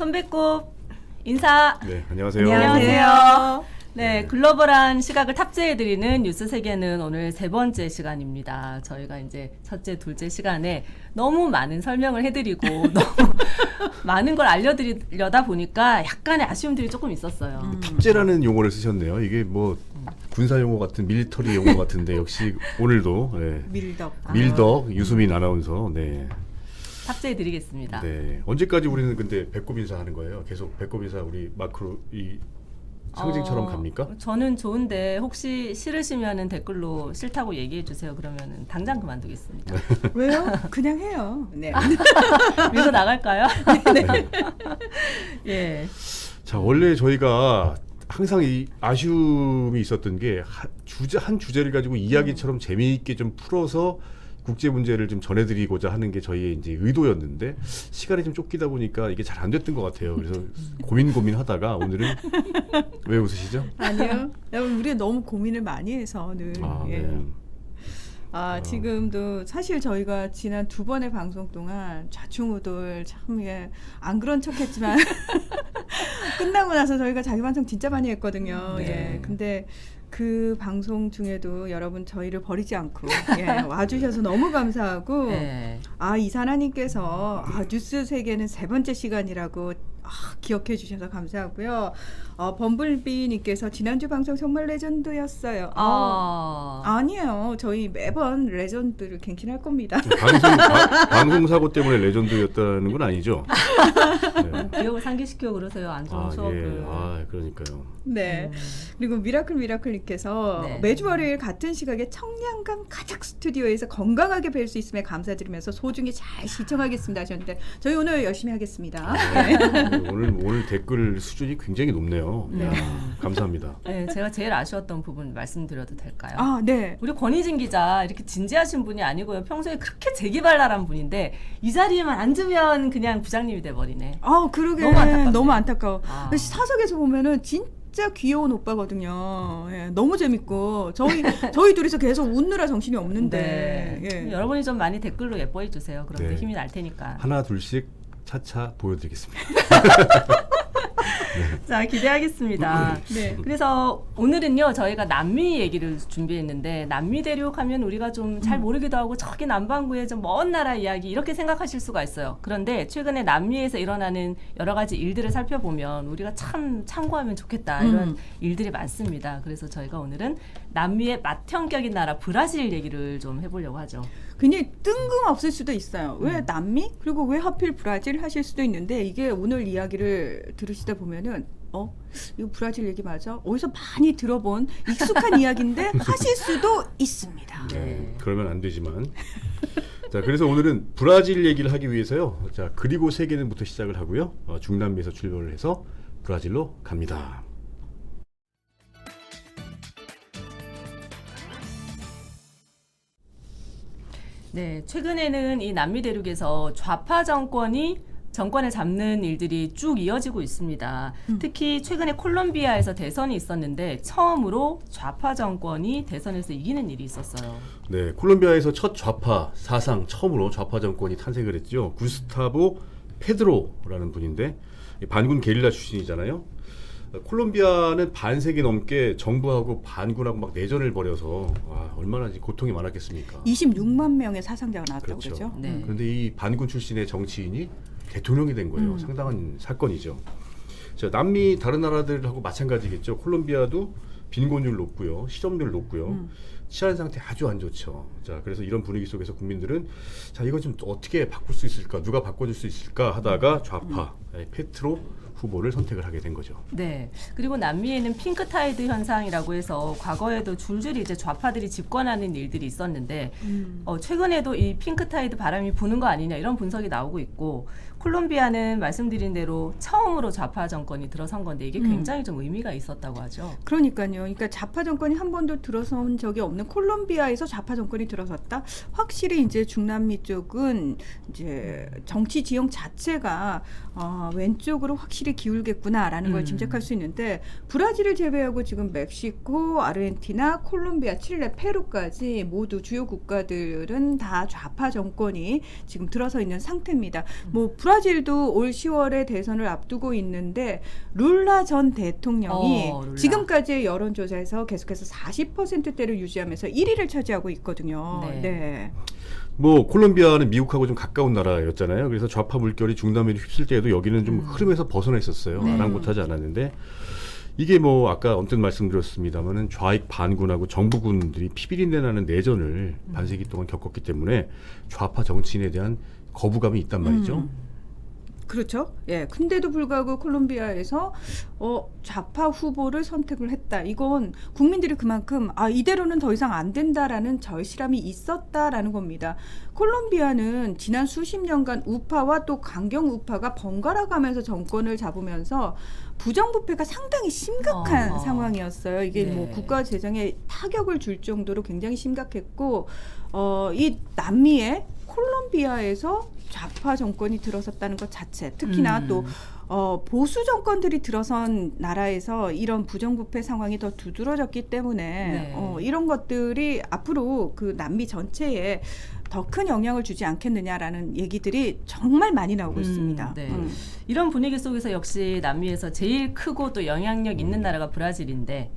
손배꼽 인사. 네, 안녕하세요. 안녕하세요. 네. 네, 글로벌한 시각을 탑재해드리는 뉴스 세계는 오늘 세 번째 시간입니다. 저희가 이제 첫째, 둘째 시간에 너무 많은 설명을 해드리고 너무 많은 걸 알려드리려다 보니까 약간의 아쉬움들이 조금 있었어요. 탑재라는 용어를 쓰셨네요. 이게 뭐 군사 용어 같은 밀리터리 용어 같은데 역시 오늘도 네. 밀덕 유수민 아나운서. 네. 탑재해드리겠습니다. 네. 언제까지 우리는 근데 배꼽 인사 하는 거예요? 계속 배꼽 인사 우리 마크로 이 상징처럼 갑니까? 저는 좋은데 혹시 싫으시면은 댓글로 싫다고 얘기해 주세요. 그러면은 당장 그만두겠습니다. 왜요? 그냥 해요. 네. 밀고 나갈까요? 네. 예. 자, 원래 저희가 항상 이 아쉬움이 있었던 게 한 주제를 가지고 이야기처럼 재미있게 좀 풀어서 국제 문제를 좀 전해드리고자 하는 게 저희의 이제 의도였는데 시간이 좀 쫓기다 보니까 이게 잘 안 됐던 것 같아요. 그래서 고민하다가 오늘은 왜 웃으시죠? 아니요. 우리가 너무 고민을 많이 해서 늘. 예. 네. 지금도 사실 저희가 지난 두 번의 방송 동안 좌충우돌 참 안 그런 척했지만 끝나고 나서 저희가 자기 방송 진짜 많이 했거든요. 네. 예. 근데 그 방송 중에도 여러분 저희를 버리지 않고 와주셔서 너무 감사하고 네. 이사나님께서 뉴스 세계는 세 번째 시간이라고 기억해 주셔서 감사하고요. 범블비님께서 지난주 방송 정말 레전드였어요. 아니에요. 저희 매번 레전드를 갱신할 겁니다. 방송 사고 때문에 레전드였다는 건 아니죠? 네. 기억을 상기시켜 그러세요. 안 좋은 추억을. 예. 그러니까요. 네. 그리고 미라클님께서 네. 매주 월요일 같은 시각에 청량감 가득 스튜디오에서 건강하게 뵐 수 있음에 감사드리면서 소중히 잘 시청하겠습니다 하셨는데 저희 오늘 열심히 하겠습니다. 네. 오늘 댓글 수준이 굉장히 높네요. 네. 야, 감사합니다. 네, 제가 제일 아쉬웠던 부분 말씀드려도 될까요? 네. 우리 권희진 기자 이렇게 진지하신 분이 아니고요. 평소에 그렇게 재기발랄한 분인데 이 자리에만 앉으면 그냥 부장님이 돼버리네. 그러게 너무 안타까워. 사석에서 보면은 진짜 귀여운 오빠거든요. 예, 너무 재밌고 저희 둘이서 계속 웃느라 정신이 없는데. 네. 예. 여러분이 좀 많이 댓글로 예뻐해 주세요. 그럼 또 네. 힘이 날 테니까. 하나 둘씩 차차 보여드리겠습니다. 자, 기대하겠습니다. 네. 그래서 오늘은요 저희가 남미 얘기를 준비했는데 남미 대륙하면 우리가 좀 잘 모르기도 하고 저기 남반구의 좀 먼 나라 이야기 이렇게 생각하실 수가 있어요. 그런데 최근에 남미에서 일어나는 여러 가지 일들을 살펴보면 우리가 참 참고하면 좋겠다 이런 일들이 많습니다. 그래서 저희가 오늘은 남미의 맏형격인 나라 브라질 얘기를 좀 해보려고 하죠. 굉장히 뜬금없을 수도 있어요. 왜 남미? 그리고 왜 하필 브라질 하실 수도 있는데 이게 오늘 이야기를 들으시다 보면은 이거 브라질 얘기 맞아? 어디서 많이 들어본 익숙한 이야기인데 하실 수도 있습니다. 네. 그러면 안 되지만 자, 그래서 오늘은 브라질 얘기를 하기 위해서요. 자, 그리고 세계는부터 시작을 하고요. 중남미에서 출발을 해서 브라질로 갑니다. 네, 최근에는 이 남미 대륙에서 좌파 정권을 잡는 일들이 쭉 이어지고 있습니다. 특히 최근에 콜롬비아에서 대선이 있었는데 처음으로 좌파 정권이 대선에서 이기는 일이 있었어요. 네, 콜롬비아에서 첫 좌파 사상 처음으로 좌파 정권이 탄생을 했죠. 구스타보 페드로라는 분인데 반군 게릴라 출신이잖아요. 콜롬비아는 반세기 넘게 정부하고 반군하고 막 내전을 벌여서 얼마나 고통이 많았겠습니까? 26만 명의 사상자가 나왔다고 그렇죠. 그러죠. 네. 그런데 이 반군 출신의 정치인이 대통령이 된 거예요. 상당한 사건이죠. 자, 남미 다른 나라들하고 마찬가지겠죠. 콜롬비아도 빈곤율 높고요, 실업률 높고요, 치안 상태 아주 안 좋죠. 자, 그래서 이런 분위기 속에서 국민들은 자, 이거 좀 어떻게 바꿀 수 있을까, 누가 바꿔줄 수 있을까 하다가 좌파 페트로 후보를 선택을 하게 된 거죠. 네. 그리고 남미에는 핑크타이드 현상이라고 해서 과거에도 줄줄이 이제 좌파들이 집권하는 일들이 있었는데 최근에도 이 핑크타이드 바람이 부는 거 아니냐 이런 분석이 나오고 있고 콜롬비아는 말씀드린 대로 처음으로 좌파 정권이 들어선 건데 이게 굉장히 좀 의미가 있었다고 하죠. 그러니까요. 그러니까 좌파 정권이 한 번도 들어선 적이 없는 콜롬비아에서 좌파 정권이 들어섰다. 확실히 이제 중남미 쪽은 이제 정치 지형 자체가 왼쪽으로 확실히 브라질에 기울겠구나라는 걸 짐작할 수 있는데 브라질을 제외하고 지금 멕시코, 아르헨티나, 콜롬비아, 칠레, 페루까지 모두 주요 국가들은 다 좌파 정권이 지금 들어서 있는 상태입니다. 뭐 브라질도 올 10월에 대선을 앞두고 있는데 룰라 전 대통령이 룰라. 지금까지의 여론조사에서 계속해서 40%대를 유지하면서 1위를 차지하고 있거든요. 네. 네. 뭐 콜롬비아는 미국하고 좀 가까운 나라였잖아요. 그래서 좌파 물결이 중남미를 휩쓸 때에도 여기는 좀 흐름에서 벗어나 있었어요. 네. 아랑곳하지 않았는데 이게 뭐 아까 언뜻 말씀드렸습니다만은 좌익 반군하고 정부군들이 피비린내 나는 내전을 반세기 동안 겪었기 때문에 좌파 정치인에 대한 거부감이 있단 말이죠. 그렇죠. 예. 근데도 불구하고 콜롬비아에서 좌파 후보를 선택을 했다. 이건 국민들이 그만큼 이대로는 더 이상 안 된다라는 절실함이 있었다라는 겁니다. 콜롬비아는 지난 수십 년간 우파와 또 강경 우파가 번갈아 가면서 정권을 잡으면서 부정부패가 상당히 심각한 상황이었어요. 이게 네. 뭐 국가 재정에 타격을 줄 정도로 굉장히 심각했고 이 남미의 콜롬비아에서 좌파 정권이 들어섰다는 것 자체, 특히나 또 보수 정권들이 들어선 나라에서 이런 부정부패 상황이 더 두드러졌기 때문에 네. 이런 것들이 앞으로 그 남미 전체에 더 큰 영향을 주지 않겠느냐라는 얘기들이 정말 많이 나오고 있습니다. 네. 이런 분위기 속에서 역시 남미에서 제일 크고 또 영향력 있는 나라가 브라질인데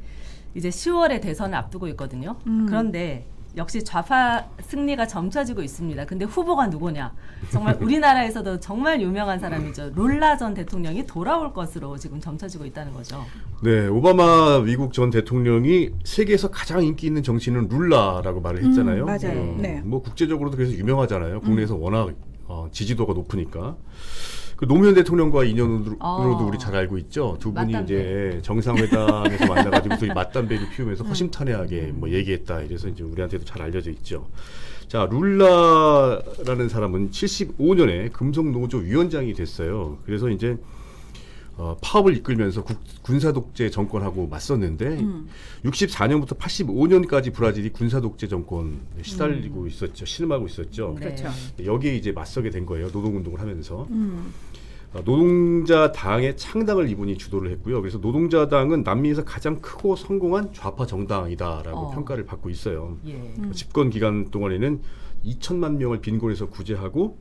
이제 10월에 대선을 앞두고 있거든요. 그런데 역시 좌파 승리가 점쳐지고 있습니다. 근데 후보가 누구냐? 정말 우리나라에서도 정말 유명한 사람이죠. 룰라 전 대통령이 돌아올 것으로 지금 점쳐지고 있다는 거죠. 네, 오바마 미국 전 대통령이 세계에서 가장 인기 있는 정치인은 룰라라고 말을 했잖아요. 맞아요. 네. 뭐 국제적으로도 그래서 유명하잖아요. 국내에서 워낙 지지도가 높으니까. 그 노무현 대통령과 인연으로도 우리 잘 알고 있죠. 두 분이 맞담배. 이제 정상회담에서 만나가지고 또 이 맞담배를 피우면서 허심탄회하게 뭐 얘기했다. 이래서 이제 우리한테도 잘 알려져 있죠. 자, 룰라라는 사람은 75년에 금속노조 위원장이 됐어요. 그래서 이제 파업을 이끌면서 군사독재 정권하고 맞섰는데 64년부터 85년까지 브라질이 군사독재 정권에 시달리고 있었죠. 신음하고 있었죠. 네. 그렇죠. 여기에 이제 맞서게 된 거예요. 노동운동을 하면서. 노동자당의 창당을 이분이 주도를 했고요. 그래서 노동자당은 남미에서 가장 크고 성공한 좌파 정당이다라고 평가를 받고 있어요. 예. 집권 기간 동안에는 2천만 명을 빈곤에서 구제하고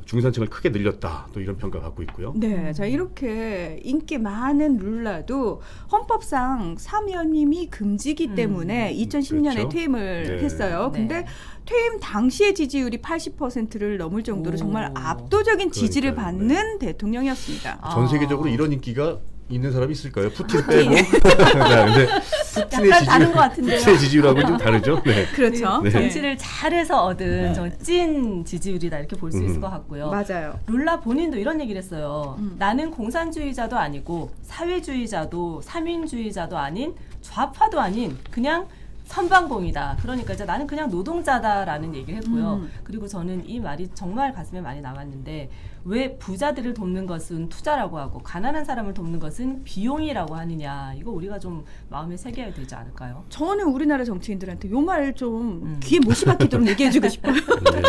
중산층을 크게 늘렸다. 또 이런 평가 받고 있고요. 네, 자 이렇게 인기 많은 룰라도 헌법상 사면임이 금지기 때문에 2010년에 그렇죠. 퇴임을 네. 했어요. 근데 네. 퇴임 당시의 지지율이 80%를 넘을 정도로 오. 정말 압도적인 지지를 그러니까요. 받는 대통령이었습니다. 전 세계적으로 이런 인기가 있는 사람이 있을까요? 푸틴 빼고. 네, 근데 푸틴의 약간 다른 것 같은데요. 푸틴의 지지율하고는 좀 다르죠. 네. 그렇죠. 네. 정치를 잘해서 얻은 찐 지지율이다 이렇게 볼 수 있을 것 같고요. 맞아요. 룰라 본인도 이런 얘기를 했어요. 나는 공산주의자도 아니고 사회주의자도 삼인주의자도 아닌 좌파도 아닌 그냥 선방공이다. 그러니까 이제 나는 그냥 노동자다라는 얘기를 했고요. 그리고 저는 이 말이 정말 가슴에 많이 남았는데 왜 부자들을 돕는 것은 투자라고 하고 가난한 사람을 돕는 것은 비용이라고 하느냐. 이거 우리가 좀 마음에 새겨야 되지 않을까요? 저는 우리나라 정치인들한테 요 말 좀 귀에 못이 박히도록 얘기해주고 싶어요. 네.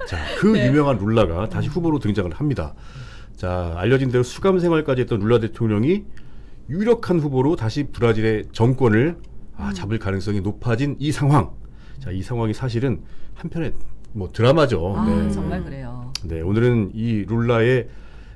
자, 그 유명한 룰라가 다시 후보로 등장을 합니다. 자, 알려진 대로 수감 생활까지 했던 룰라 대통령이 유력한 후보로 다시 브라질의 정권을 잡을 가능성이 높아진 이 상황. 자, 이 상황이 사실은 한편의 뭐 드라마죠. 네. 정말 그래요. 네, 오늘은 이 룰라의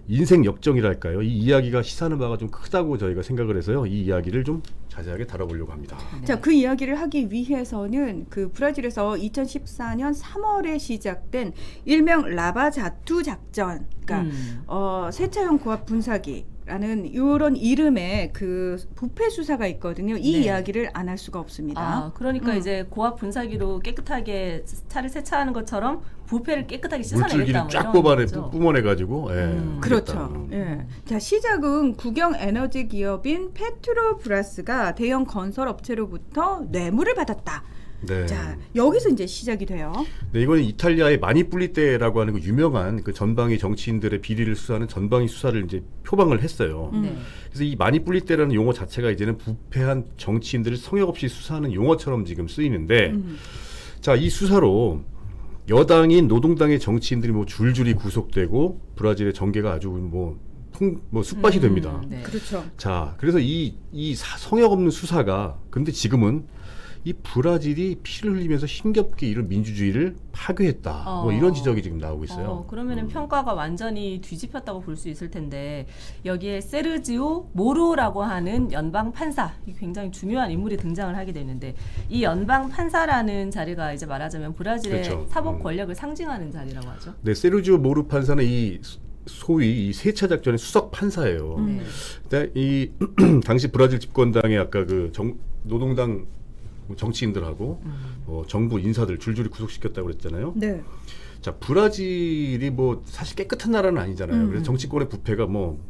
인생 역정이랄까요? 이 이야기가 시사하는 바가 좀 크다고 저희가 생각을 해서요. 이 이야기를 좀 자세하게 다뤄보려고 합니다. 자, 그 이야기를 하기 위해서는 그 브라질에서 2014년 3월에 시작된 일명 라바자투 작전, 그러니까 세차용 고압 분사기라는 이런 이름의 그 부패 수사가 있거든요. 이 네. 이야기를 안 할 수가 없습니다. 그러니까 이제 고압 분사기로 깨끗하게 차를 세차하는 것처럼 부패를 깨끗하게 씻어내겠다. 물줄기를 쫙 뿜어내가지고. 그렇죠. 예. 자, 시작은 국영 에너지 기업인 페트로브라스가 대형 건설 업체로부터 뇌물을 받았다. 네. 자, 여기서 이제 시작이 돼요. 네, 이거는 이탈리아의 마니뿔리떼라고 하는 그 유명한 그 전방위 정치인들의 비리를 수사하는 전방위 수사를 이제 표방을 했어요. 네. 그래서 이 마니뿔리떼라는 용어 자체가 이제는 부패한 정치인들을 성역 없이 수사하는 용어처럼 지금 쓰이는데, 자, 이 수사로 여당인 노동당의 정치인들이 뭐 줄줄이 구속되고 브라질의 정계가 아주 뭐 숯밭이 됩니다. 네. 그렇죠. 자, 그래서 이 성역 없는 수사가 근데 지금은 이 브라질이 피를 흘리면서 힘겹게 이런 민주주의를 파괴했다. 뭐 이런 지적이 지금 나오고 있어요. 그러면은 평가가 완전히 뒤집혔다고 볼 수 있을 텐데 여기에 세르지오 모루라고 하는 연방 판사, 이 굉장히 중요한 인물이 등장을 하게 되는데 이 연방 판사라는 자리가 이제 말하자면 브라질의 그렇죠. 사법 권력을 상징하는 자리라고 하죠. 네, 세르지오 모루 판사는 이 소위 이 세차 작전의 수석 판사예요. 네. 근데 이 당시 브라질 집권당의 아까 그 노동당 정치인들하고 정부 인사들 줄줄이 구속시켰다고 그랬잖아요. 네. 자, 브라질이 뭐 사실 깨끗한 나라는 아니잖아요. 그래서 정치권의 부패가 뭐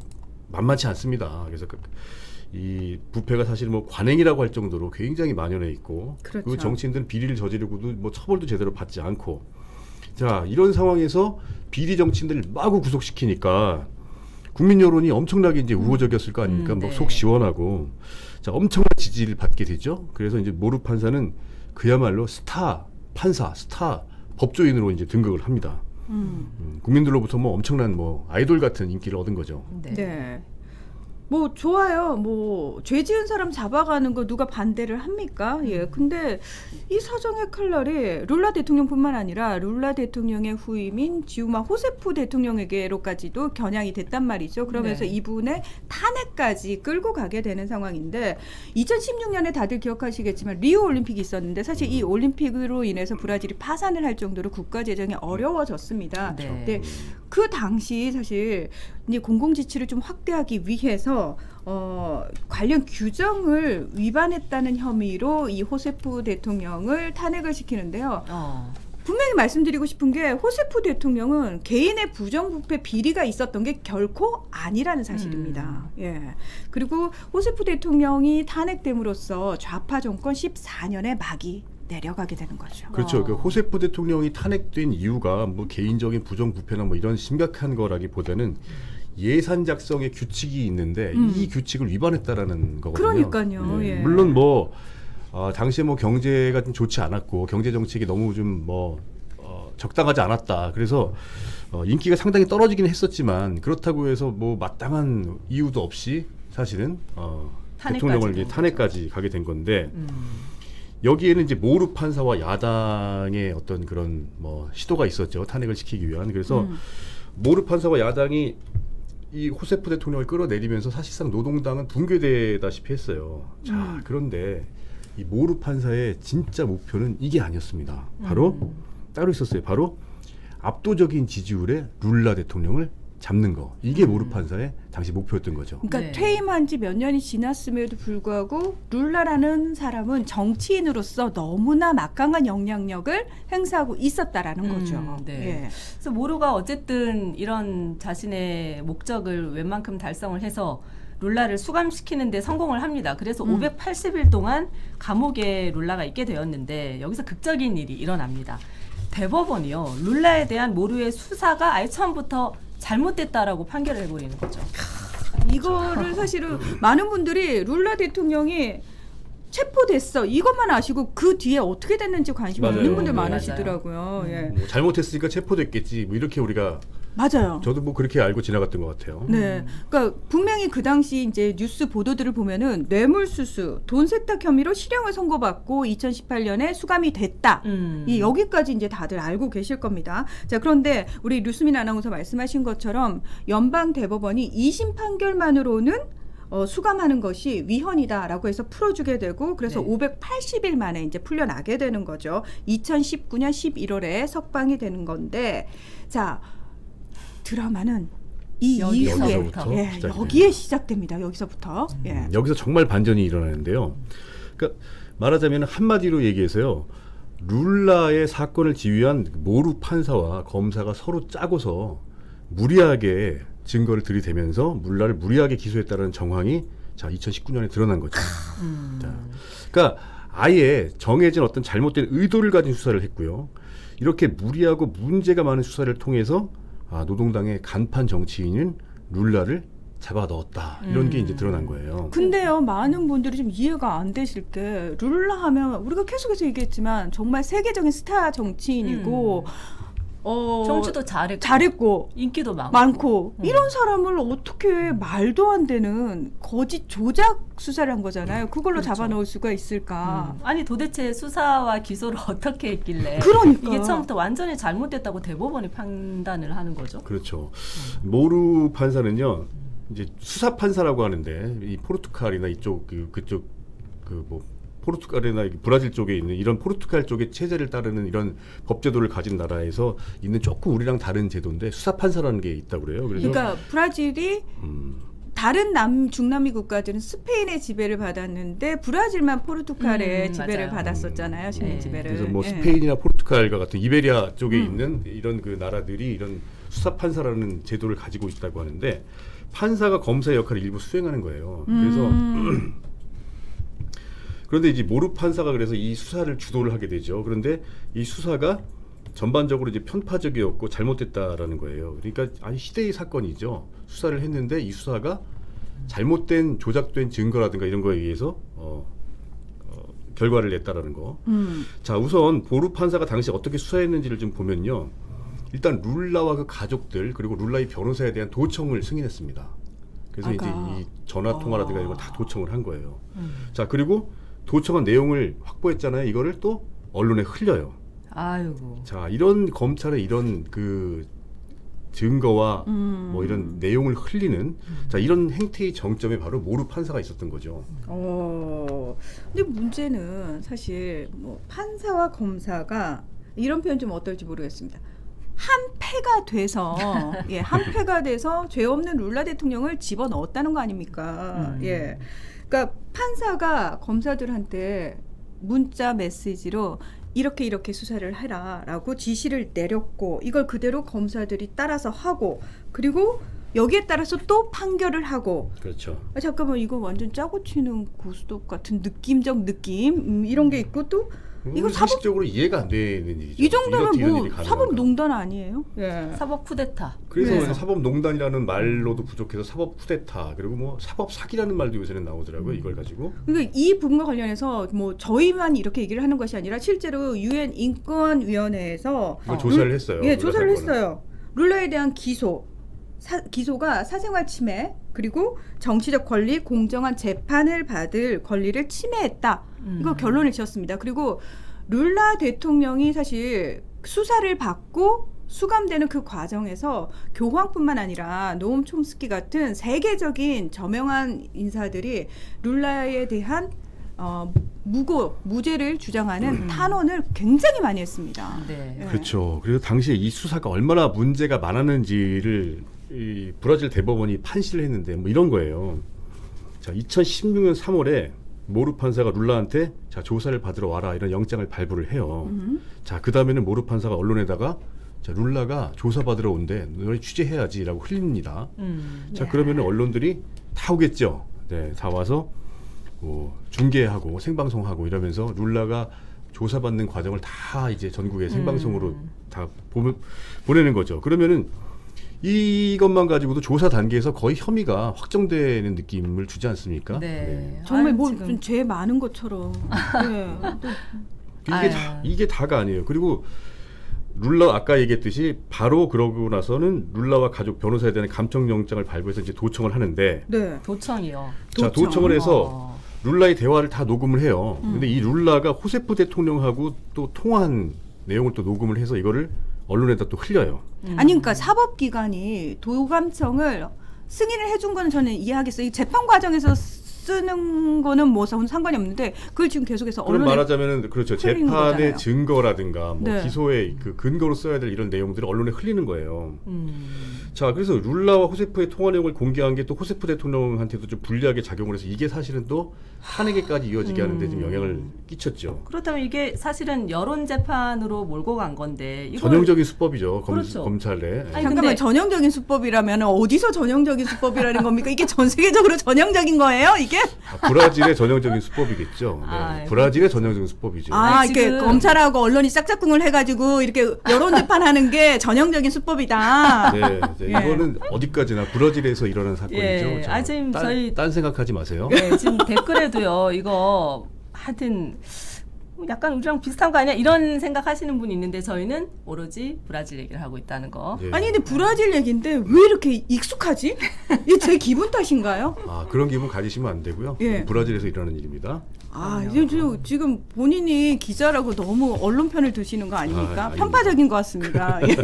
만만치 않습니다. 그래서 이 부패가 사실 뭐 관행이라고 할 정도로 굉장히 만연해 있고, 그렇죠. 그 정치인들은 비리를 저지르고도 뭐 처벌도 제대로 받지 않고, 자, 이런 상황에서 비리 정치인들을 마구 구속시키니까 국민 여론이 엄청나게 이제 우호적이었을 거 아닙니까? 네. 뭐 속 시원하고, 자, 엄청난 지지를 받게 되죠. 그래서 이제 모루 판사는 그야말로 스타 판사, 스타 법조인으로 이제 등극을 합니다. 국민들로부터 뭐 엄청난 뭐 아이돌 같은 인기를 얻은 거죠. 네. 네. 뭐 좋아요. 뭐 죄 지은 사람 잡아가는 거 누가 반대를 합니까? 예. 근데 이 사정의 칼날이 룰라 대통령뿐만 아니라 룰라 대통령의 후임인 지우마 호세프 대통령에게로까지도 겨냥이 됐단 말이죠. 그러면서 네. 이분의 탄핵까지 끌고 가게 되는 상황인데 2016년에 다들 기억하시겠지만 리우 올림픽이 있었는데 사실 이 올림픽으로 인해서 브라질이 파산을 할 정도로 국가 재정이 어려워졌습니다. 네. 네. 그 당시 사실 이제 공공지치를 좀 확대하기 위해서 관련 규정을 위반했다는 혐의로 이 호세프 대통령을 탄핵을 시키는데요. 분명히 말씀드리고 싶은 게 호세프 대통령은 개인의 부정부패 비리가 있었던 게 결코 아니라는 사실입니다. 예. 그리고 호세프 대통령이 탄핵됨으로써 좌파 정권 14년의 막이 내려가게 되는 거죠. 그렇죠. 그 호세프 대통령이 탄핵된 이유가 뭐 개인적인 부정부패나 뭐 이런 심각한 거라기보다는 예산 작성의 규칙이 있는데 이 규칙을 위반했다라는 거거든요. 그러니까요. 네. 예. 물론 뭐 당시에 뭐 경제가 좀 좋지 않았고 경제 정책이 너무 좀 뭐 적당하지 않았다. 그래서 인기가 상당히 떨어지긴 했었지만 그렇다고 해서 뭐 마땅한 이유도 없이 사실은 대통령을 이제 탄핵까지 가게 된 건데. 여기에는 이제 모루 판사와 야당의 어떤 그런 뭐 시도가 있었죠. 탄핵을 시키기 위한. 그래서 모루 판사와 야당이 이 호세프 대통령을 끌어내리면서 사실상 노동당은 붕괴되다시피 했어요. 자, 그런데 이 모루 판사의 진짜 목표는 이게 아니었습니다. 바로 따로 있었어요. 바로 압도적인 지지율의 룰라 대통령을 잡는 거. 이게 모루 판사의 당시 목표였던 거죠. 그러니까 네. 퇴임한 지 몇 년이 지났음에도 불구하고 룰라라는 사람은 정치인으로서 너무나 막강한 영향력을 행사하고 있었다라는 거죠. 네. 예. 그래서 모루가 어쨌든 이런 자신의 목적을 웬만큼 달성을 해서 룰라를 수감시키는 데 성공을 합니다. 그래서 580일 동안 감옥에 룰라가 있게 되었는데 여기서 극적인 일이 일어납니다. 대법원이요. 룰라에 대한 모루의 수사가 아예 처음부터 잘못됐다라고 판결을 해버리는 거죠. 이거를 사실은 많은 분들이 룰라 대통령이 체포됐어 이것만 아시고 그 뒤에 어떻게 됐는지 관심이 맞아요. 없는 분들 네, 많으시더라고요. 예. 뭐 잘못했으니까 체포됐겠지. 뭐 이렇게 우리가 맞아요. 저도 뭐 그렇게 알고 지나갔던 것 같아요. 네, 그러니까 분명히 그 당시 이제 뉴스 보도들을 보면은 뇌물수수, 돈 세탁 혐의로 실형을 선고받고 2018년에 수감이 됐다. 이 여기까지 이제 다들 알고 계실 겁니다. 자, 그런데 우리 류수민 아나운서 말씀하신 것처럼 연방 대법원이 2심 판결만으로는 수감하는 것이 위헌이다라고 해서 풀어주게 되고 그래서 네. 580일 만에 이제 풀려나게 되는 거죠. 2019년 11월에 석방이 되는 건데 자. 드라마는 이 이후에 여기서부터 예, 시작이 여기에 시작됩니다. 여기서부터. 예. 여기서 정말 반전이 일어나는데요. 그러니까 말하자면 한마디로 얘기해서요. 룰라의 사건을 지휘한 모루 판사와 검사가 서로 짜고서 무리하게 증거를 들이대면서 룰라를 무리하게 기소했다는 정황이 자 2019년에 드러난 거죠. 자, 그러니까 아예 정해진 어떤 잘못된 의도를 가진 수사를 했고요. 이렇게 무리하고 문제가 많은 수사를 통해서 노동당의 간판 정치인인 룰라를 잡아 넣었다. 이런 게 이제 드러난 거예요. 근데요, 많은 분들이 좀 이해가 안 되실 게 룰라 하면 우리가 계속해서 얘기했지만 정말 세계적인 스타 정치인이고 정치도 잘했고, 잘했고 인기도 많고 이런 사람을 어떻게 말도 안 되는 거짓 조작 수사를 한 거잖아요. 그걸로 그렇죠. 잡아놓을 수가 있을까? 아니 도대체 수사와 기소를 어떻게 했길래 그러니까. 이게 처음부터 완전히 잘못됐다고 대법원이 판단을 하는 거죠. 그렇죠. 모루 판사는요, 이제 수사 판사라고 하는데 이 포르투갈이나 이쪽 그쪽 뭐 포르투갈이나 브라질 쪽에 있는 이런 포르투갈 쪽의 체제를 따르는 이런 법제도를 가진 나라에서 있는 조금 우리랑 다른 제도인데 수사 판사라는 게 있다고 그래요. 그래서 그러니까 브라질이 다른 중남미 국가들은 스페인의 지배를 받았는데 브라질만 포르투갈의 지배를 맞아요. 받았었잖아요. 식민 네. 지배를. 그래서 뭐 예. 스페인이나 포르투갈과 같은 이베리아 쪽에 있는 이런 그 나라들이 이런 수사 판사라는 제도를 가지고 있다고 하는데 판사가 검사의 역할을 일부 수행하는 거예요. 그래서 그런데 이제 모루 판사가 그래서 이 수사를 주도를 하게 되죠. 그런데 이 수사가 전반적으로 이제 편파적이었고 잘못됐다라는 거예요. 그러니까 아니 시대의 사건이죠. 수사를 했는데 이 수사가 잘못된 조작된 증거라든가 이런 거에 의해서 결과를 냈다라는 거. 자, 우선 보루 판사가 당시 어떻게 수사했는지를 좀 보면요. 일단 룰라와 그 가족들 그리고 룰라의 변호사에 대한 도청을 승인했습니다. 그래서 이제 이 전화 통화라든가 이런 걸 다 도청을 한 거예요. 자, 그리고 도청한 내용을 확보했잖아요. 이거를 또 언론에 흘려요. 아이고. 자, 이런 검찰의 이런 그 증거와 뭐 이런 내용을 흘리는 자, 이런 행태의 정점에 바로 모루 판사가 있었던 거죠. 근데 문제는 사실 뭐 판사와 검사가 이런 표현 좀 어떨지 모르겠습니다. 한 패가 돼서 한 패가 돼서 죄 없는 룰라 대통령을 집어 넣었다는 거 아닙니까? 예. 그러니까 판사가 검사들한테 문자 메시지로 이렇게 수사를 해라라고 지시를 내렸고 이걸 그대로 검사들이 따라서 하고 그리고 여기에 따라서 또 판결을 하고 그렇죠. 잠깐만 이거 완전 짜고 치는 고스톱 같은 느낌적 느낌 이런 게 있고 또 이거 상식적으로 이해가 안 되는 일이죠. 이 정도면 이런 뭐 일이 가능한가? 사법농단 아니에요? 예. 사법 쿠데타. 그래서 네. 사법농단이라는 말로도 부족해서 사법 쿠데타 그리고 뭐 사법 사기라는 말도 요새는 나오더라고요. 이걸 가지고. 그러니까 이 부분과 관련해서 뭐 저희만 이렇게 얘기를 하는 것이 아니라 실제로 유엔 인권위원회에서 이걸 조사를 했어요. 예, 룰라 조사를 사건을. 했어요. 룰라에 대한 기소가 사생활 침해 그리고 정치적 권리, 공정한 재판을 받을 권리를 침해했다. 이거 결론을 지었습니다. 그리고 룰라 대통령이 사실 수사를 받고 수감되는 그 과정에서 교황뿐만 아니라 노엄 촘스키 같은 세계적인 저명한 인사들이 룰라에 대한 무죄를 주장하는 탄원을 굉장히 많이 했습니다. 네. 예. 그렇죠. 그래서 당시에 이 수사가 얼마나 문제가 많았는지를 이 브라질 대법원이 판시를 했는데 뭐 이런 거예요. 자, 2016년 3월에 모루 판사가 룰라한테 자, 조사를 받으러 와라 이런 영장을 발부를 해요. 자, 그 다음에는 모루 판사가 언론에다가 자, 룰라가 조사 받으러 온대. 너희 취재해야지라고 흘립니다. 자, 그러면은 언론들이 다 오겠죠. 네, 다 와서 뭐 중계하고 생방송하고 이러면서 룰라가 조사받는 과정을 다 이제 전국에 생방송으로 다 보내는 거죠. 그러면은 이것만 가지고도 조사 단계에서 거의 혐의가 확정되는 느낌을 주지 않습니까? 네. 정말 아유, 뭐 지금. 좀 죄 많은 것처럼. 네. 또 이게 다가 아니에요. 그리고 룰라 아까 얘기했듯이 바로 그러고 나서는 룰라와 가족 변호사에 대한 감청영장을 발부해서 이제 도청을 하는데 네. 도청이요. 자, 도청을 해서 룰라의 대화를 다 녹음을 해요. 근데 이 룰라가 호세프 대통령하고 또 통화한 내용을 또 녹음을 해서 이거를 언론에다 또 흘려요. 아니 그러니까 사법기관이 도감청을 승인을 해준 거는 저는 이해하겠어요. 이 재판 과정에서 쓰는 거는 뭐 상관이 없는데 그걸 지금 계속해서 그럼 언론에 말하자면은 그렇죠. 흘리는 재판의 거잖아요. 증거라든가 뭐 네. 기소의 그 근거로 써야 될 이런 내용들을 언론에 흘리는 거예요. 자, 그래서 룰라와 호세프의 통화 내용을 공개한 게 또 호세프 대통령한테도 좀 불리하게 작용을 해서 이게 사실은 또 탄핵에까지 이어지게 하는데 좀 영향을 끼쳤죠. 그렇다면 이게 사실은 여론 재판으로 몰고 간 건데 이걸 전형적인 수법이죠. 그렇죠. 검찰에. 아니, 잠깐만 근데- 전형적인 수법이라면 어디서 전형적인 수법이라는 겁니까? 이게 전 세계적으로 전형적인 거예요? 이게? 브라질의 전형적인 수법이겠죠. 네. 아, 브라질의 전형적인 수법이죠. 아, 아니, 이렇게 지금- 검찰하고 언론이 짝짝꿍을 해가지고 이렇게 여론 재판하는 게 전형적인 수법이다. 네, 예. 이거는 어디까지나 브라질에서 일어난 사건이죠. 예. 자, 지금 딴, 저희 딴 생각하지 마세요. 네, 지금 댓글에도요. 이거 하여튼 약간 우리랑 비슷한 거 아니야? 이런 생각하시는 분이 있는데 저희는 오로지 브라질 얘기를 하고 있다는 거. 예. 아니 근데 브라질 얘기인데 왜 이렇게 익숙하지? 이게 제 기분 탓인가요? 아, 그런 기분 가지시면 안 되고요. 예. 브라질에서 일어나는 일입니다. 아, 이제 지금 본인이 기자라고 너무 언론 편을 드시는 거 아닙니까? 아, 아닙니다. 편파적인 것 같습니다. 예.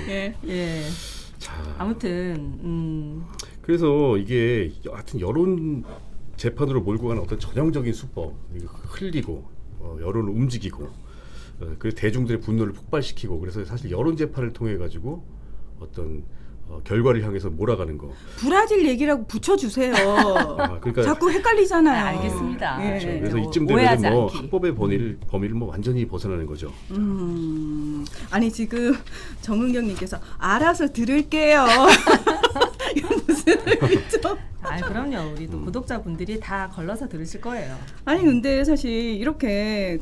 네. 예. 예. 자, 아무튼 그래서 이게 하여튼 여론 재판으로 몰고 가는 어떤 전형적인 수법, 이거 흘리고 여론을 움직이고 그래서 대중들의 분노를 폭발시키고 그래서 사실 여론 재판을 통해 가지고 어떤 결과를 향해서 몰아가는 거. 브라질 얘기라고 붙여주세요. 그러니까 자꾸 헷갈리잖아요. 알겠습니다. 예. 그렇죠. 그래서 뭐 이쯤 오해하지 되면 뭐 않기. 합법의 범위를 뭐 완전히 벗어나는 거죠. 아니 지금 정은경님께서 알아서 들을게요. 이거 무슨 의미죠? 아, 그럼요. 우리도 구독자분들이 다 걸러서 들으실 거예요. 아니 근데 사실 이렇게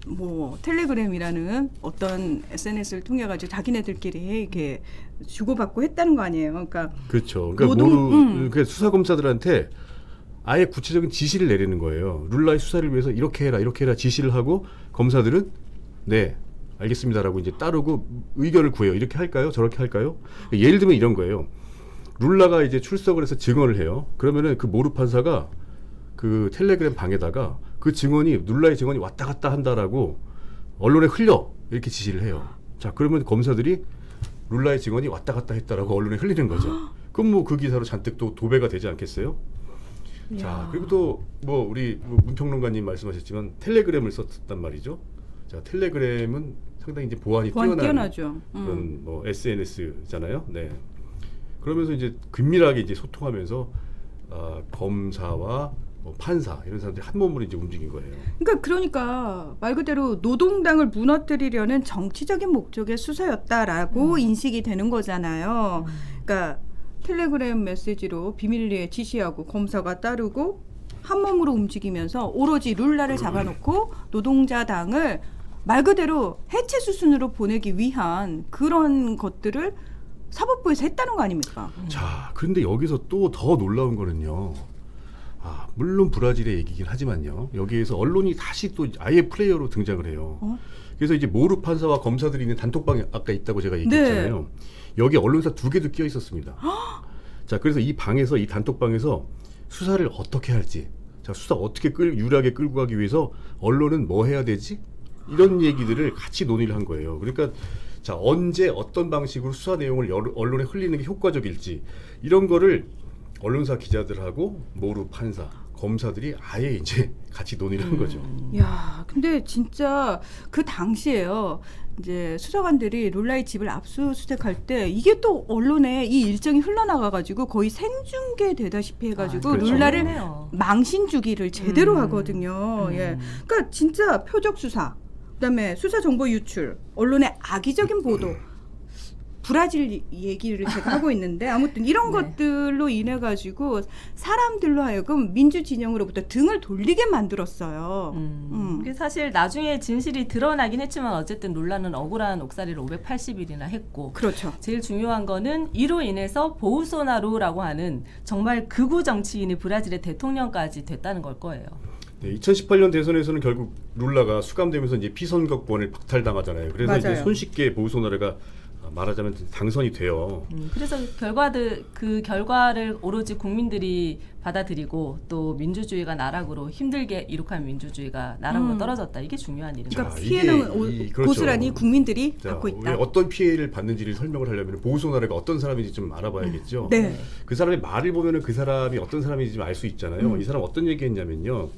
뭐 텔레그램이라는 어떤 SNS를 통해 가지고 자기네들끼리 이렇게 주고받고 했다는 거 아니에요. 그러니까 그렇죠. 그러니까 그러니까 수사 검사들한테 아예 구체적인 지시를 내리는 거예요. 룰라의 수사를 위해서 이렇게 해라 지시를 하고 검사들은 네 알겠습니다라고 이제 따르고 의견을 구해요. 이렇게 할까요? 저렇게 할까요? 예를 들면 이런 거예요. 룰라가 이제 출석을 해서 증언을 해요. 그러면은 그 모르 판사가 그 텔레그램 방에다가 그 증언이 룰라의 증언이 왔다 갔다 한다라고 언론에 흘려 이렇게 지시를 해요. 자, 그러면 검사들이 룰라의 증언이 왔다 갔다 했다라고 언론에 흘리는 거죠. 그럼 뭐 그 기사로 잔뜩 또 도배가 되지 않겠어요? 자, 그리고 또 뭐 우리 문평론가님 말씀하셨지만 텔레그램을 썼단 말이죠. 자, 텔레그램은 상당히 이제 보안이 뛰어나죠. 그런 뭐 SNS잖아요. 네. 그러면서 이제 긴밀하게 이제 소통하면서 검사와 뭐 판사 이런 사람들이 한 몸으로 이제 움직인 거예요. 그러니까 말 그대로 노동당을 무너뜨리려는 정치적인 목적의 수사였다라고 인식이 되는 거잖아요. 그러니까 텔레그램 메시지로 비밀리에 지시하고 검사가 따르고 한 몸으로 움직이면서 오로지 룰라를 잡아놓고 노동자당을 말 그대로 해체 수순으로 보내기 위한 그런 것들을 사법부에서 했다는 거 아닙니까? 자, 그런데 여기서 또 더 놀라운 거는요. 물론 브라질의 얘기긴 하지만요. 여기에서 언론이 다시 또 아예 플레이어로 등장을 해요. 그래서 이제 모르 판사와 검사들이 있는 단톡방이 아까 있다고 제가 얘기했잖아요. 네. 여기 언론사 2개도 끼어 있었습니다. 자, 그래서 이 방에서 이 단톡방에서 수사를 어떻게 할지, 자, 수사 어떻게 유리하게 끌고 가기 위해서 언론은 뭐 해야 되지? 이런 얘기들을 같이 논의를 한 거예요. 그러니까 자, 언제 어떤 방식으로 수사 내용을 언론에 흘리는 게 효과적일지 이런 거를 언론사 기자들하고 모르 판사, 검사들이 아예 이제 같이 논의를 한 거죠. 야, 근데 진짜 그 당시에요. 이제 수사관들이 룰라의 집을 압수수색할 때 이게 또 언론에 이 일정이 흘러나가가지고 거의 생중계 되다시피 해가지고 그렇죠. 룰라를 그러네요. 망신주기를 제대로 하거든요. 예, 그러니까 진짜 표적 수사, 그다음에 수사 정보 유출, 언론의 악의적인 보도. 브라질 얘기를 제가 하고 있는데 아무튼 이런 것들로 인해 가지고 사람들로 하여금 민주 진영으로부터 등을 돌리게 만들었어요. 그게 사실 나중에 진실이 드러나긴 했지만 어쨌든 룰라는 억울한 옥살이를 580일이나 했고, 그렇죠. 제일 중요한 거는 이로 인해서 보우소나루라고 하는 정말 극우 정치인이 브라질의 대통령까지 됐다는 걸 거예요. 네, 2018년 대선에서는 결국 룰라가 수감되면서 이제 피선거권을 박탈당하잖아요. 그래서 맞아요. 이제 손쉽게 보우소나루가 말하자면 당선이 돼요. 그래서 그 결과를 오로지 국민들이 받아들이고 또 민주주의가 나락으로 힘들게 이룩한 민주주의가 나락으로 떨어졌다. 이게 중요한 일입니다. 그러니까 자, 피해는 그렇죠. 고스란히 국민들이 자, 받고 우리가 있다. 어떤 피해를 받는지를 설명을 하려면 보우소나루가 어떤 사람인지 좀 알아봐야겠죠. 네. 그 사람의 말을 보면은 그 사람이 어떤 사람인지 좀 알 수 있잖아요. 이 사람 어떤 얘기했냐면요.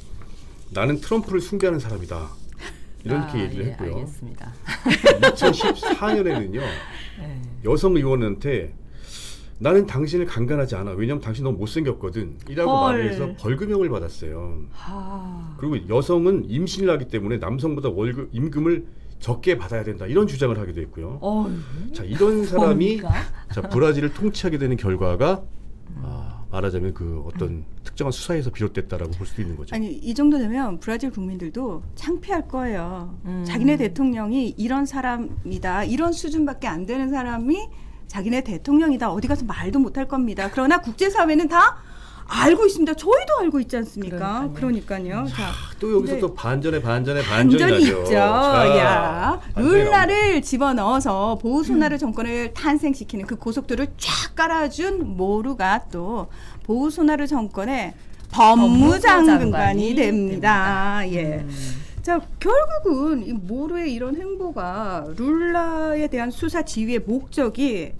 나는 트럼프를 숭배하는 사람이다. 이렇게 얘기를 했고요. 알겠습니다. 2014년에는요. 네. 여성 의원한테 나는 당신을 강간하지 않아. 왜냐하면 당신 너무 못생겼거든. 이라고 헐. 말을 해서 벌금형을 받았어요. 하... 그리고 여성은 임신을 하기 때문에 남성보다 임금을 적게 받아야 된다. 이런 주장을 하기도 했고요. 자, 이런 사람이 자, 브라질을 통치하게 되는 결과가 말하자면 그 어떤 특정한 수사에서 비롯됐다라고 볼 수도 있는 거죠. 아니 이 정도 되면 브라질 국민들도 창피할 거예요. 자기네 대통령이 이런 사람이다. 이런 수준밖에 안 되는 사람이 자기네 대통령이다. 어디 가서 말도 못할 겁니다. 그러나 국제사회는 다 알고 있습니다. 저희도 알고 있지 않습니까? 그러니까요. 그러니까요. 자, 또 여기서 네. 또 반전이 반전이 나죠. 있죠. 자, 야, 반전이 룰라를 집어넣어서 보우소나르 정권을 탄생시키는 그 고속도를 쫙 깔아준 모루가 또 보우소나르 정권의 법무장관이 됩니다. 예. 자, 결국은 이 모루의 이런 행보가 룰라에 대한 수사 지휘의 목적이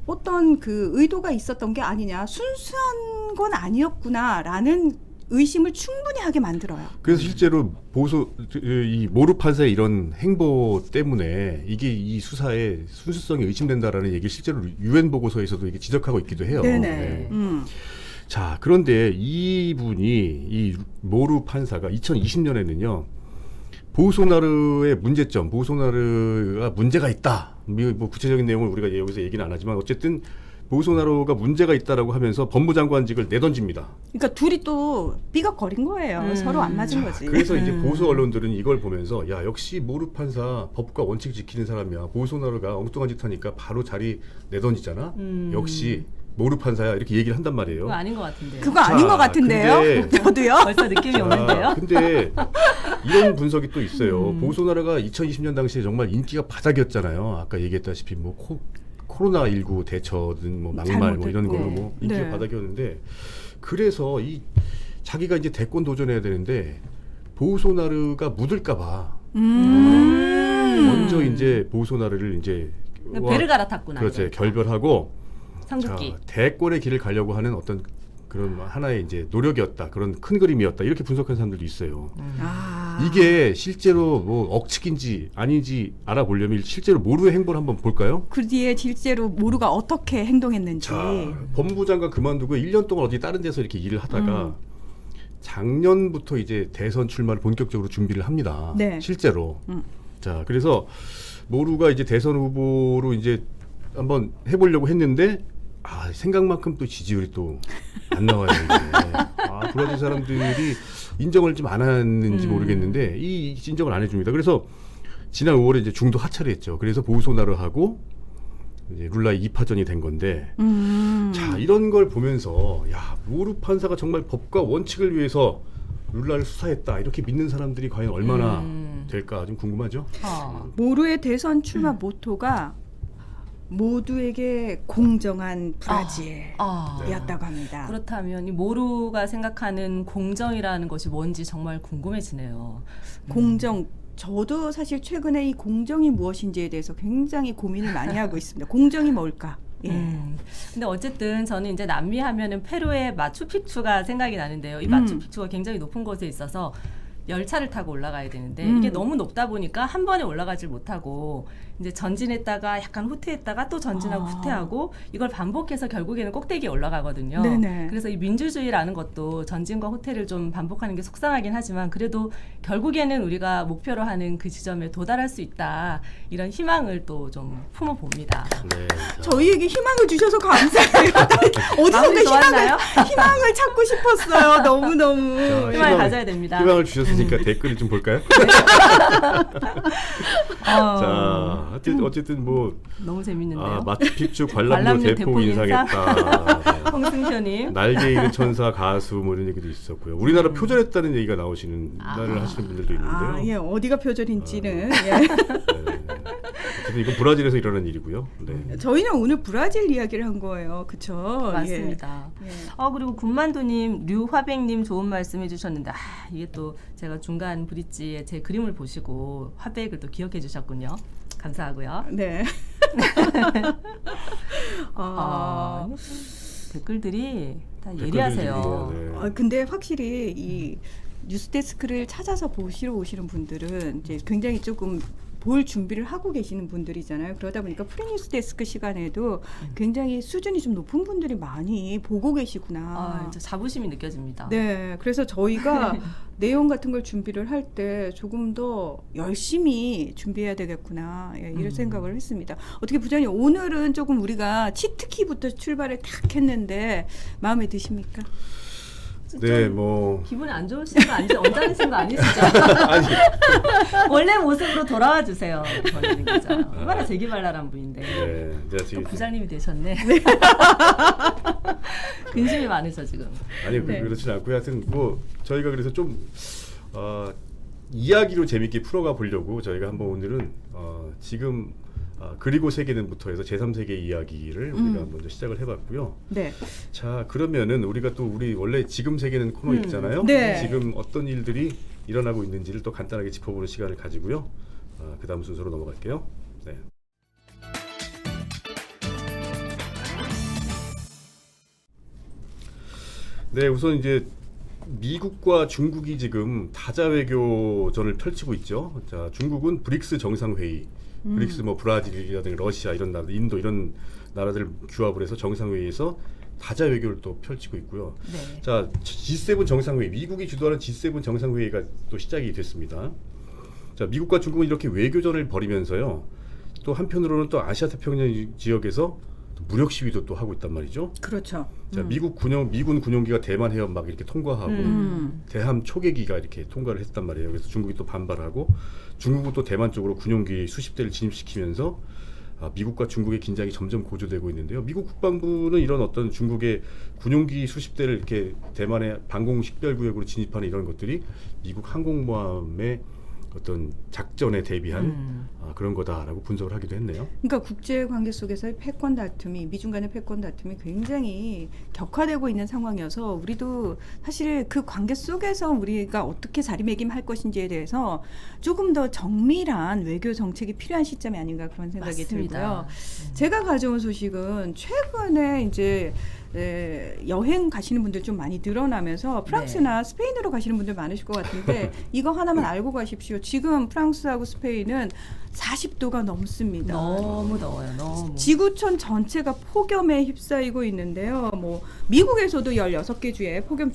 어떤 그 의도가 있었던 게 아니냐, 순수한 건 아니었구나라는 의심을 충분히 하게 만들어요. 그래서 실제로 이 모루 판사의 이런 행보 때문에 이게 이 수사의 순수성이 의심된다라는 얘기 실제로 유엔 보고서에서도 이게 지적하고 있기도 해요. 네네. 네. 자, 그런데 이 모루 판사가 2020년에는요. 보우소나르의 문제점, 보우소나르가 문제가 있다. 뭐 구체적인 내용을 우리가 여기서 얘기는 안 하지만 어쨌든 보우소나르가 문제가 있다라고 하면서 법무장관직을 내던집니다. 그러니까 둘이 또 삐걱거린 거예요. 서로 안 맞은 거지. 그래서 이제 보수 언론들은 이걸 보면서 야, 역시 모루 판사 법과 원칙 지키는 사람이야. 보우소나르가 엉뚱한 짓 하니까 바로 자리 내던지잖아. 역시 모루 판사야 이렇게 얘기를 한단 말이에요. 그거 아닌 것 같은데요. 그거 아닌 것 같은데요. 근데 저도요. 벌써 느낌이 오는데요. 근데 이런 분석이 또 있어요. 보우소나르가 2020년 당시에 정말 인기가 바닥이었잖아요. 아까 얘기했다시피 뭐 코로나19 대처든 뭐 막말 뭐 이런 걸로 뭐 인기가 네. 바닥이었는데 그래서 이 자기가 이제 대권 도전해야 되는데 보우소나르가 묻을까봐 먼저 이제 보우소나르를 이제 배를 갈아탔구나. 그렇죠. 이제. 결별하고 상급기. 자, 대권의 길을 가려고 하는 어떤 그런 하나의 이제 노력이었다. 그런 큰 그림이었다. 이렇게 분석하는 사람들도 있어요. 이게 실제로 뭐 억측인지 아닌지 알아보려면 실제로 모루의 행보를 한번 볼까요? 그 뒤에 실제로 모루가 어떻게 행동했는지. 자, 법무부 장관 그만두고 1년 동안 어디 다른 데서 이렇게 일을 하다가 작년부터 이제 대선 출마를 본격적으로 준비를 합니다. 네. 실제로. 자, 그래서 모루가 이제 대선 후보로 이제 한번 해보려고 했는데 생각만큼 또 지지율이 또 안 나와요. 브라질 사람들이 인정을 좀 안 하는지 모르겠는데 이 인정을 안 해줍니다. 그래서 지난 5월에 이제 중도 하차를 했죠. 그래서 보우소나르하고 이제 룰라의 2파전이 된 건데 자, 이런 걸 보면서 야, 모루 판사가 정말 법과 원칙을 위해서 룰라를 수사했다 이렇게 믿는 사람들이 과연 얼마나 될까 좀 궁금하죠. 모루의 대선 출마 모토가 모두에게 공정한 브라질이었다고 합니다. 그렇다면 이 모루가 생각하는 공정이라는 것이 뭔지 정말 궁금해지네요. 공정. 저도 사실 최근에 이 공정이 무엇인지에 대해서 굉장히 고민을 많이 하고 있습니다. 공정이 뭘까? 예. 근데 어쨌든 저는 이제 남미 하면은 페루의 마추픽추가 생각이 나는데요. 이 마추픽추가 굉장히 높은 곳에 있어서 열차를 타고 올라가야 되는데 이게 너무 높다 보니까 한 번에 올라가질 못하고 이제 전진했다가 약간 후퇴했다가 또 전진하고 후퇴하고 이걸 반복해서 결국에는 꼭대기에 올라가거든요. 네네. 그래서 이 민주주의라는 것도 전진과 후퇴를 좀 반복하는 게 속상하긴 하지만 그래도 결국에는 우리가 목표로 하는 그 지점에 도달할 수 있다. 이런 희망을 또 좀 품어봅니다. 네. 저희에게 희망을 주셔서 감사해요. 어디선가 마음이 좋았나요? 희망을 찾고 싶었어요. 너무너무. 희망을 가져야 됩니다. 희망을 주셨으니까 댓글을 좀 볼까요? 자, 어쨌든 뭐 너무 재밌는데요. 마추픽추 관람료 관람료 대폭 대폭 인상했다. 홍승표님. 날개 잃은 천사 가수 뭐 이런 얘기도 있었고요. 우리나라 표절했다는 얘기가 나오시는 말을 하시는 분들도 있는데요. 예, 어디가 표절인지는. 예. 네. 어쨌든 이건 브라질에서 일어난 일이고요. 네. 저희는 오늘 브라질 이야기를 한 거예요. 그쵸? 맞습니다. 예. 그리고 군만두님, 류화백님 좋은 말씀 해주셨는데 이게 또 제가 중간 브릿지에 제 그림을 보시고 화백을 또 기억해 주셨군요. 감사하고요. 네. 댓글들이 다 예리하세요. 네. 근데 확실히 이 뉴스데스크를 찾아서 보시러 오시는 분들은 이제 굉장히 조금 볼 준비를 하고 계시는 분들이잖아요. 그러다 보니까 프리뉴스 데스크 시간에도 굉장히 수준이 좀 높은 분들이 많이 보고 계시구나. 진짜 자부심이 느껴집니다. 네, 그래서 저희가 내용 같은 걸 준비를 할 때 조금 더 열심히 준비해야 되겠구나 이런 생각을 했습니다. 어떻게 부장님 오늘은 조금 우리가 치트키부터 출발을 탁 했는데 마음에 드십니까? 네, 뭐 기분이 안 좋으신 거 아니죠? 언짢으신 거 아니시죠? 아니 원래 모습으로 돌아와 주세요. 권혜진 기자. 얼마나 재기발랄한 분인데. 네, 제가 또 지금 부장님이 되셨네. 근심이 많으셔 지금. 아니 네. 그렇진 않고요. 하여튼 뭐 저희가 그래서 좀 이야기로 재밌게 풀어가 보려고 저희가 한번 오늘은 지금 그리고 세계는부터 해서 제3세계 이야기를 우리가 먼저 시작을 해봤고요. 네. 자 그러면은 우리가 또 우리 원래 지금 세계는 코너 있잖아요. 네. 지금 어떤 일들이 일어나고 있는지를 또 간단하게 짚어보는 시간을 가지고요. 그 다음 순서로 넘어갈게요. 네. 네, 우선 이제 미국과 중국이 지금 다자 외교전을 펼치고 있죠. 자, 중국은 브릭스 정상회의, 브릭스 뭐 브라질이라든가 러시아 이런 나라, 인도 이런 나라들 규합을 해서 정상회의에서 다자 외교를 또 펼치고 있고요. 네. 자, G7 정상회의, 미국이 주도하는 G7 정상회의가 또 시작이 됐습니다. 자, 미국과 중국은 이렇게 외교전을 벌이면서요. 또 한편으로는 또 아시아 태평양 지역에서 또 무력 시위도 또 하고 있단 말이죠. 그렇죠. 자, 미군 군용기가 대만 해협 막 이렇게 통과하고 대함 초계기가 이렇게 통과를 했단 말이에요. 그래서 중국이 또 반발하고 중국은 또 대만 쪽으로 군용기 수십 대를 진입시키면서 미국과 중국의 긴장이 점점 고조되고 있는데요. 미국 국방부는 이런 어떤 중국의 군용기 수십 대를 이렇게 대만의 방공 식별구역으로 진입하는 이런 것들이 미국 항공모함의 어떤 작전에 대비한 그런 거다라고 분석을 하기도 했네요. 그러니까 국제 관계 속에서의 패권 다툼이 미중 간의 패권 다툼이 굉장히 격화되고 있는 상황이어서 우리도 사실 그 관계 속에서 우리가 어떻게 자리매김할 것인지에 대해서 조금 더 정밀한 외교 정책이 필요한 시점이 아닌가 그런 생각이 맞습니다. 들고요. 제가 가져온 소식은 최근에 이제 여행 가시는 분들 좀 많이 늘어나면서 프랑스나 스페인으로 가시는 분들 많으실 것 같은데 이거 하나만 알고 가십시오. 지금 프랑스하고 스페인은 40도가 넘습니다. 너무 더워요. 너무. 지구촌 전체가 폭염에 휩싸이고 있는데요. 뭐 미국에서도 16개 주에 폭염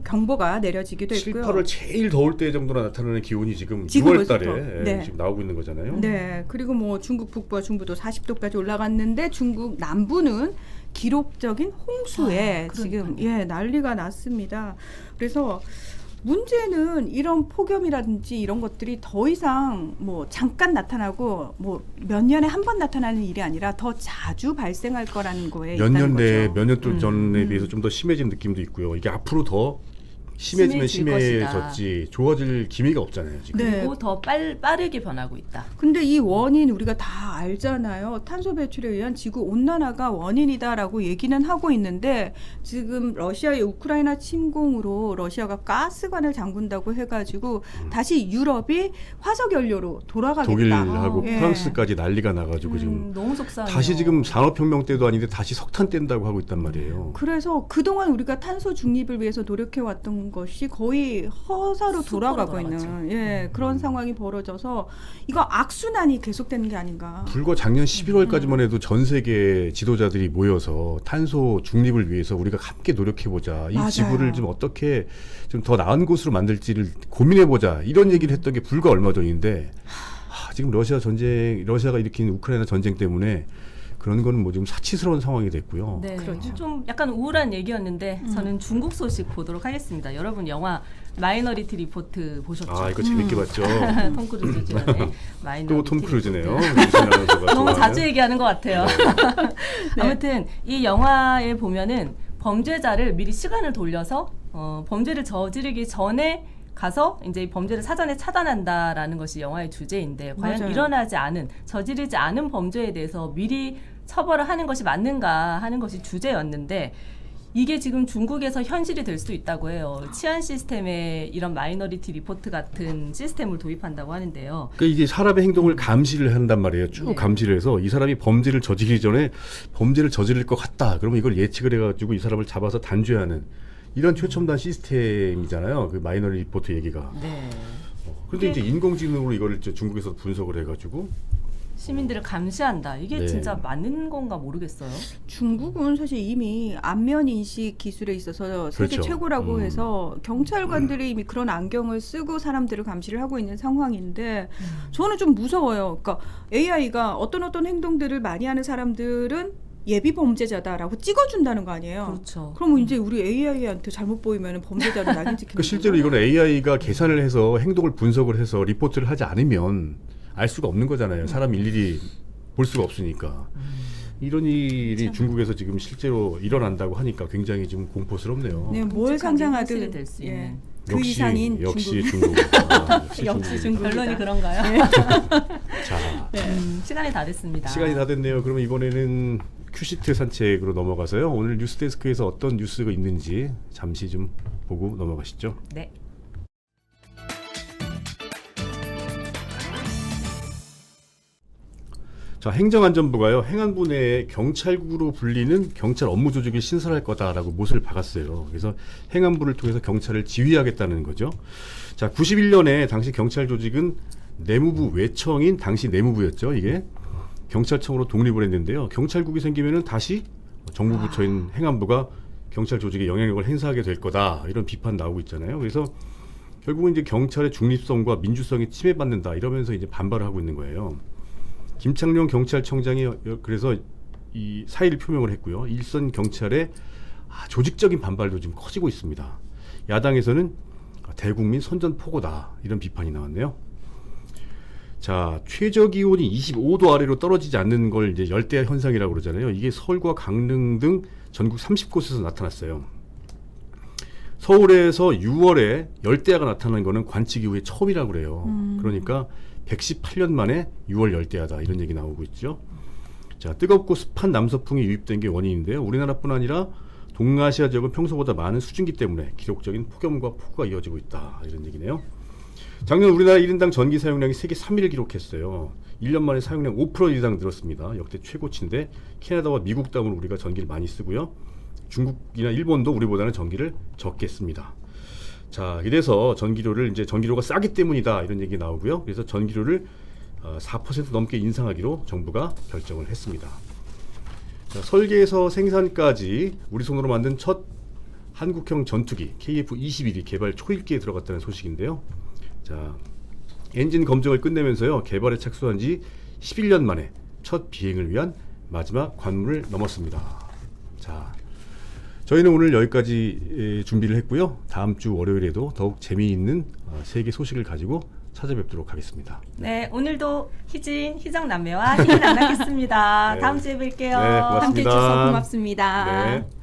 경보가 내려지기도 7, 했고요. 8월 제일 더울 때 정도나 나타나는 기온이 지금 지금 6월 달에 벌써부터. 네. 지금 나오고 있는 거잖아요. 네. 그리고 뭐 중국 북부와 중부도 40도까지 올라갔는데 중국 남부는 기록적인 홍수에 지금 난리가 났습니다. 그래서 문제는 이런 폭염이라든지 이런 것들이 더 이상 뭐 잠깐 나타나고 뭐 몇 년에 한 번 나타나는 일이 아니라 더 자주 발생할 거라는 거에 몇 있다는 년 내에 거죠. 몇 년 전에 비해서 좀 더 심해진 느낌도 있고요. 이게 앞으로 더 심해지면 심해질 심해졌지 좋아질 기미가 없잖아요. 지금. 네. 그리고 더 빠르게 변하고 있다. 근데 이 원인 우리가 다 알잖아요. 탄소 배출에 의한 지구 온난화가 원인이다라고 얘기는 하고 있는데 지금 러시아의 우크라이나 침공으로 러시아가 가스관을 잠근다고 해가지고 다시 유럽이 화석 연료로 돌아가겠다. 독일하고 예. 프랑스까지 난리가 나가지고 지금 너무 속상해요. 다시 지금 산업혁명 때도 아닌데 다시 석탄 뗀다고 하고 있단 말이에요. 그래서 그동안 우리가 탄소 중립을 위해서 노력해왔던 것이 거의 허사로 숲으로 돌아가고 돌아갔죠. 있는 그런 상황이 벌어져서 이거 악순환이 계속되는 게 아닌가. 불과 작년 11월까지만 해도 전 세계 지도자들이 모여서 탄소 중립을 위해서 우리가 함께 노력해보자. 이 맞아요. 지구를 좀 어떻게 좀 더 나은 곳으로 만들지를 고민해보자. 이런 얘기를 했던 게 불과 얼마 전인데 지금 러시아가 일으킨 우크라이나 전쟁 때문에 그런 거는 뭐 지금 사치스러운 상황이 됐고요. 네, 그렇죠. 좀 약간 우울한 얘기였는데 저는 중국 소식 보도록 하겠습니다. 여러분 영화 마이너리티 리포트 보셨죠? 이거 재밌게 봤죠. 톰 크루즈 주연의 마이너리티 또 톰 리포트. 크루즈네요. 너무 너무 자주 얘기하는 것 같아요. 네. 아무튼 이 영화에 보면은 범죄자를 미리 시간을 돌려서 범죄를 저지르기 전에 가서 이제 범죄를 사전에 차단한다라는 것이 영화의 주제인데 과연 맞아요. 일어나지 않은 저지르지 않은 범죄에 대해서 미리 처벌을 하는 것이 맞는가 하는 것이 주제였는데 이게 지금 중국에서 현실이 될 수 있다고 해요. 치안 시스템에 이런 마이너리티 리포트 같은 시스템을 도입한다고 하는데요. 그러니까 이게 사람의 행동을 감시를 한단 말이에요. 쭉 네. 감시를 해서 이 사람이 범죄를 저지르기 전에 범죄를 저지를 것 같다. 그러면 이걸 예측을 해가지고 이 사람을 잡아서 단죄하는 이런 최첨단 시스템이잖아요. 그 마이너리티 리포트 얘기가. 네. 그런데 이게- 이제 인공지능으로 이거를 중국에서 분석을 해가지고 시민들을 감시한다. 이게 네. 진짜 맞는 건가 모르겠어요. 중국은 사실 이미 안면 인식 기술에 있어서 세계 그렇죠. 최고라고 해서 경찰관들이 이미 그런 안경을 쓰고 사람들을 감시를 하고 있는 상황인데 저는 좀 무서워요. 그러니까 AI가 어떤 행동들을 많이 하는 사람들은 예비 범죄자다라고 찍어준다는 거 아니에요. 그렇죠. 그러면 이제 우리 AI한테 잘못 보이면 범죄자로 낙인 찍히는 그 실제로 이거는 AI가 계산을 해서 행동을 분석을 해서 리포트를 하지 않으면 알 수가 없는 거잖아요. 사람 일일이 볼 수가 없으니까. 이런 일이 중국에서 지금 실제로 일어난다고 하니까 굉장히 좀 공포스럽네요. 네, 뭘 상상하든 될수 예, 있는. 그 이상인 역시 중국. 중국. 아, 역시 중국. 결론이 그런가요? 자, 시간이 다 됐습니다. 시간이 다 됐네요. 그러면 이번에는 큐시트 산책으로 넘어가서요. 오늘 뉴스데스크에서 어떤 뉴스가 있는지 잠시 좀 보고 넘어가시죠. 네. 자, 행정안전부가요, 행안부 내에 경찰국으로 불리는 경찰 업무 조직을 신설할 거다라고 못을 박았어요. 그래서 행안부를 통해서 경찰을 지휘하겠다는 거죠. 자, 91년에 당시 경찰 조직은 내무부 외청인 당시 내무부였죠. 이게 경찰청으로 독립을 했는데요. 경찰국이 생기면은 다시 정부 부처인 행안부가 경찰 조직에 영향력을 행사하게 될 거다, 이런 비판 나오고 있잖아요. 그래서 결국은 이제 경찰의 중립성과 민주성이 침해받는다 이러면서 이제 반발을 하고 있는 거예요. 김창룡 경찰청장이 그래서 이 사의를 표명을 했고요. 일선 경찰의 조직적인 반발도 지금 커지고 있습니다. 야당에서는 대국민 선전포고다, 이런 비판이 나왔네요. 자, 최저 기온이 25도 아래로 떨어지지 않는 걸 이제 열대야 현상이라고 그러잖아요. 이게 서울과 강릉 등 전국 30곳에서 나타났어요. 서울에서 6월에 열대야가 나타난 거는 관측 이후에 처음이라고 그래요. 그러니까 118년 만에 6월 열대야다, 이런 얘기 나오고 있죠. 자, 뜨겁고 습한 남서풍이 유입된 게 원인인데요. 우리나라뿐 아니라 동아시아 지역은 평소보다 많은 수증기 때문에 기록적인 폭염과 폭우가 이어지고 있다, 이런 얘기네요. 작년 우리나라 1인당 전기 사용량이 세계 3위를 기록했어요. 1년 만에 사용량 5% 이상 늘었습니다. 역대 최고치인데 캐나다와 미국 다음으로 우리가 전기를 많이 쓰고요. 중국이나 일본도 우리보다는 전기를 적게 씁니다. 자, 이래서 전기료가 싸기 때문이다, 이런 얘기 나오고요. 그래서 전기료를 4% 넘게 인상하기로 정부가 결정을 했습니다. 자, 설계에서 생산까지 우리 손으로 만든 첫 한국형 전투기 KF-21이 개발 초일기에 들어갔다는 소식인데요. 자, 엔진 검증을 끝내면서요, 개발에 착수한 지 11년 만에 첫 비행을 위한 마지막 관문을 넘었습니다. 자, 저희는 오늘 여기까지 준비를 했고요. 다음 주 월요일에도 더욱 재미있는 세계 소식을 가지고 찾아뵙도록 하겠습니다. 네, 오늘도 희정남매와 희는 안 하겠습니다. 네. 다음 주에 뵐게요. 네, 고맙습니다. 함께 해주셔서 고맙습니다. 네.